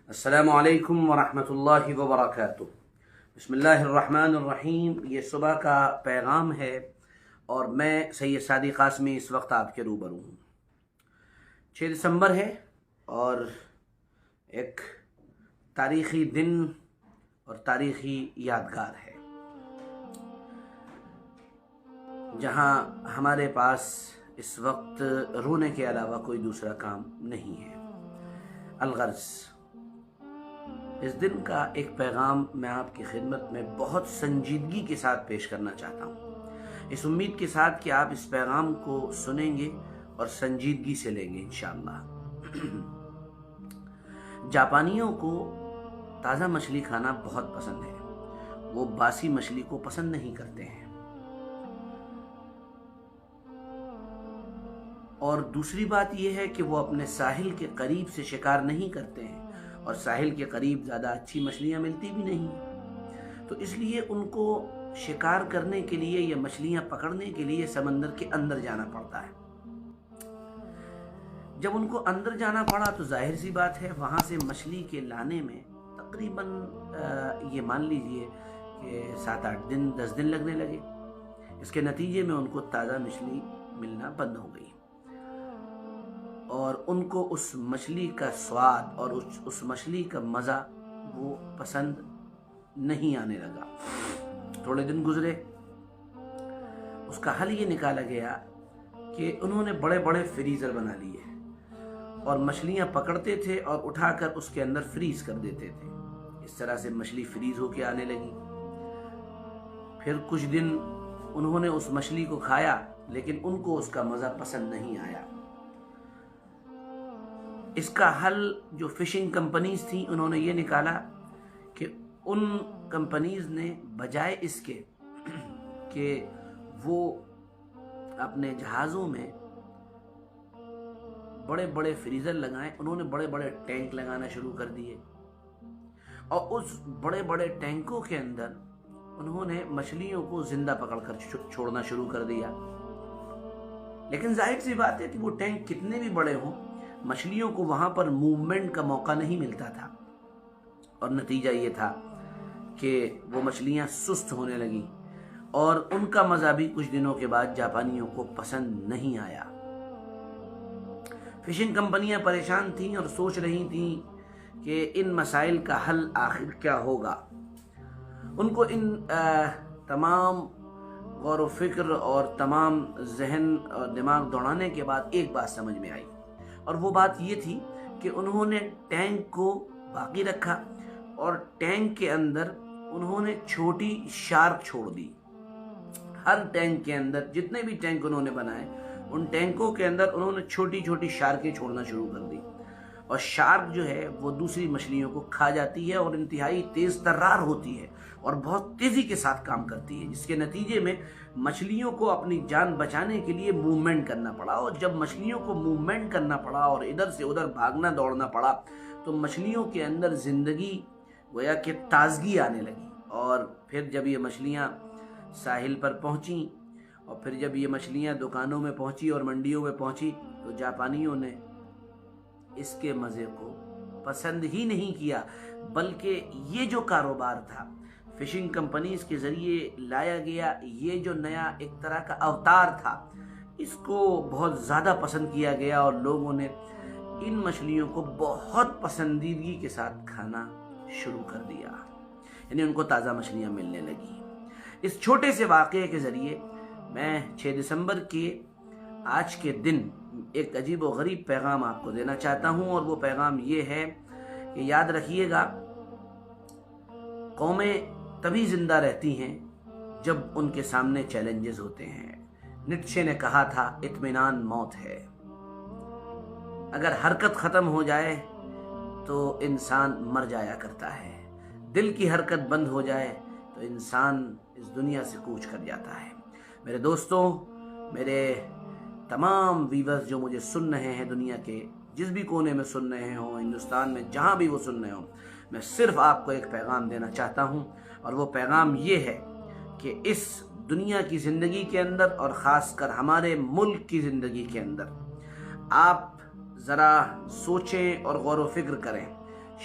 السلام علیکم ورحمۃ اللہ وبرکاتہ۔ بسم اللہ الرحمن الرحیم۔ یہ صبح کا پیغام ہے اور میں سید سعدی قاسمی اس وقت آپ کے روبرو ہوں۔ 6 دسمبر ہے اور ایک تاریخی دن اور تاریخی یادگار ہے، جہاں ہمارے پاس اس وقت رونے کے علاوہ کوئی دوسرا کام نہیں ہے۔ الغرض، اس دن کا ایک پیغام میں آپ کی خدمت میں بہت سنجیدگی کے ساتھ پیش کرنا چاہتا ہوں، اس امید کے ساتھ کہ آپ اس پیغام کو سنیں گے اور سنجیدگی سے لیں گے انشاءاللہ۔ جاپانیوں کو تازہ مچھلی کھانا بہت پسند ہے، وہ باسی مچھلی کو پسند نہیں کرتے ہیں۔ اور دوسری بات یہ ہے کہ وہ اپنے ساحل کے قریب سے شکار نہیں کرتے ہیں، اور ساحل کے قریب زیادہ اچھی مچھلیاں ملتی بھی نہیں، تو اس لیے ان کو شکار کرنے کے لیے یا مچھلیاں پکڑنے کے لیے سمندر کے اندر جانا پڑتا ہے۔ جب ان کو اندر جانا پڑا تو ظاہر سی بات ہے وہاں سے مچھلی کے لانے میں تقریباً یہ مان لیجئے کہ 7-8 دن 10 دن لگنے لگے۔ اس کے نتیجے میں ان کو تازہ مچھلی ملنا بند ہو گئی اور ان کو اس مچھلی کا سواد اور اس مچھلی کا مزہ وہ پسند نہیں آنے لگا۔ تھوڑے دن گزرے، اس کا حل یہ نکالا گیا کہ انہوں نے بڑے بڑے فریزر بنا لیے اور مچھلیاں پکڑتے تھے اور اٹھا کر اس کے اندر فریز کر دیتے تھے۔ اس طرح سے مچھلی فریز ہو کے آنے لگی۔ پھر کچھ دن انہوں نے اس مچھلی کو کھایا، لیکن ان کو اس کا مزہ پسند نہیں آیا۔ اس کا حل جو فشنگ کمپنیز تھیں انہوں نے یہ نکالا کہ ان کمپنیز نے بجائے اس کے کہ وہ اپنے جہازوں میں بڑے بڑے فریزر لگائیں، انہوں نے بڑے بڑے ٹینک لگانا شروع کر دیے اور اس بڑے بڑے ٹینکوں کے اندر انہوں نے مچھلیوں کو زندہ پکڑ کر چھوڑنا شروع کر دیا۔ لیکن ظاہر سی بات ہے کہ وہ ٹینک کتنے بھی بڑے ہوں، مچھلیوں کو وہاں پر موومنٹ کا موقع نہیں ملتا تھا، اور نتیجہ یہ تھا کہ وہ مچھلیاں سست ہونے لگیں اور ان کا مزہ بھی کچھ دنوں کے بعد جاپانیوں کو پسند نہیں آیا۔ فشنگ کمپنیاں پریشان تھیں اور سوچ رہی تھیں کہ ان مسائل کا حل آخر کیا ہوگا۔ ان کو ان تمام غور و فکر اور تمام ذہن اور دماغ دوڑانے کے بعد ایک بات سمجھ میں آئی، اور وہ بات یہ تھی کہ انہوں نے ٹینک کو باقی رکھا اور ٹینک کے اندر انہوں نے چھوٹی شارک چھوڑ دی۔ ہر ٹینک کے اندر جتنے بھی ٹینک انہوں نے بنائے، ان ٹینکوں کے اندر انہوں نے چھوٹی چھوٹی شارکیں چھوڑنا شروع کر دی، اور شارک جو ہے وہ دوسری مچھلیوں کو کھا جاتی ہے اور انتہائی تیز ترار ہوتی ہے اور بہت تیزی کے ساتھ کام کرتی ہے، جس کے نتیجے میں مچھلیوں کو اپنی جان بچانے کے لیے موومنٹ کرنا پڑا، اور جب مچھلیوں کو موومنٹ کرنا پڑا اور ادھر سے ادھر بھاگنا دوڑنا پڑا تو مچھلیوں کے اندر زندگی گویا کہ تازگی آنے لگی۔ اور پھر جب یہ مچھلیاں ساحل پر پہنچیں اور پھر جب یہ مچھلیاں دکانوں میں پہنچی اور منڈیوں میں پہنچی تو جاپانیوں نے اس کے مزے کو پسند ہی نہیں کیا، بلکہ یہ جو کاروبار تھا فشنگ کمپنیز کے ذریعے لایا گیا، یہ جو نیا ایک طرح کا اوتار تھا، اس کو بہت زیادہ پسند کیا گیا اور لوگوں نے ان مچھلیوں کو بہت پسندیدگی کے ساتھ کھانا شروع کر دیا، یعنی ان کو تازہ مچھلیاں ملنے لگی۔ اس چھوٹے سے واقعے کے ذریعے میں 6 دسمبر کے آج کے دن ایک عجیب و غریب پیغام آپ کو دینا چاہتا ہوں، اور وہ پیغام یہ ہے کہ یاد رکھیے گا، قومیں تبھی زندہ رہتی ہیں جب ان کے سامنے چیلنجز ہوتے ہیں۔ نیٹشے نے کہا تھا اطمینان موت ہے۔ اگر حرکت ختم ہو جائے تو انسان مر جایا کرتا ہے، دل کی حرکت بند ہو جائے تو انسان اس دنیا سے کوچ کر جاتا ہے۔ میرے دوستوں، میرے تمام ویورز جو مجھے سن رہے ہیں دنیا کے جس بھی کونے میں سن رہے ہوں، ہندوستان میں جہاں بھی وہ سن رہے ہوں، میں صرف آپ کو ایک پیغام دینا چاہتا ہوں، اور وہ پیغام یہ ہے کہ اس دنیا کی زندگی کے اندر اور خاص کر ہمارے ملک کی زندگی کے اندر آپ ذرا سوچیں اور غور و فکر کریں